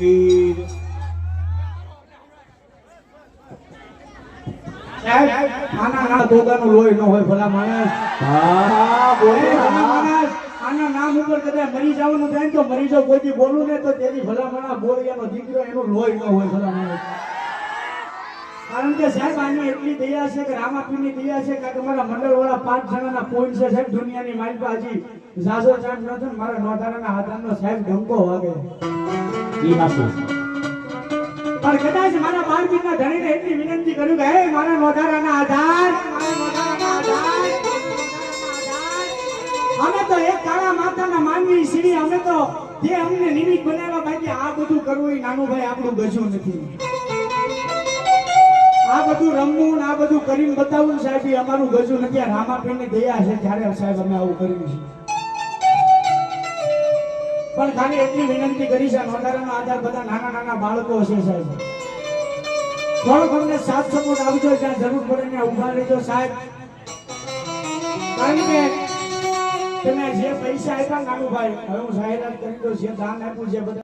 ફકીર સાહેબ આના ના દોગાનું લોહી ન હોય ભલા માણસ. હા બોલે ભલા માણસ આના નામ ઉપર કદાચ મરી જવાનું થાય ને તો મરી જાવ, કોઈ બોલું ને તો તેની ભલા માણસ બોલિયાનો દીકરો એનું લોહી ન હોય ભલા માણસ. કારણ કે સાહેબ આની એટલી દયા છે કે રામાપીરની દયા છે કે તમારા મંડળ વાળા 5 જણાના પોઈન્ટ છે સાહેબ. દુનિયાની માલિકા હજી જાજો ચાંદ નથી ને મારા નોધારાના હાથાનો સાહેબ ડંકો વાગે. ઈ હાસુ પણ કદાચ મારા બાળકીના ધણીને એટલી વિનંતી કર્યું કે હે મારા નોધારાના આધાર, મારા નોધારાના આધાર, અમે તો એક કાળા માતાના માનવી સીડી, અમે તો જે અમને નિમિત્ત બનાવ્યા બાકી આ બધું કરવું એ નાનું ભાઈ આપણું ગજું નથી. આ બધું રમવું ને આ બધું કરીને બતાવવું સાહેબ એ અમારું ગજું નથી. આ રામાપીરની દયા છે ત્યારે સાહેબ અમે આવું કર્યું છે. પણ ખાલી એટલી વિનંતી કરી છે, નોંધારાનો આધાર બધા નાના નાના બાળકો છે સાહેબ, થોડોક અમને સાથ સપોર્ટ આપજો, જ્યાં જરૂર પડે ને ઉભા રહેજો સાહેબ. કારણ કે તમે જે પૈસા આપ્યા નાનું ભાઈ, હવે હું જાહેરાત કરી દઉં, જે દાન આપ્યું છે બધા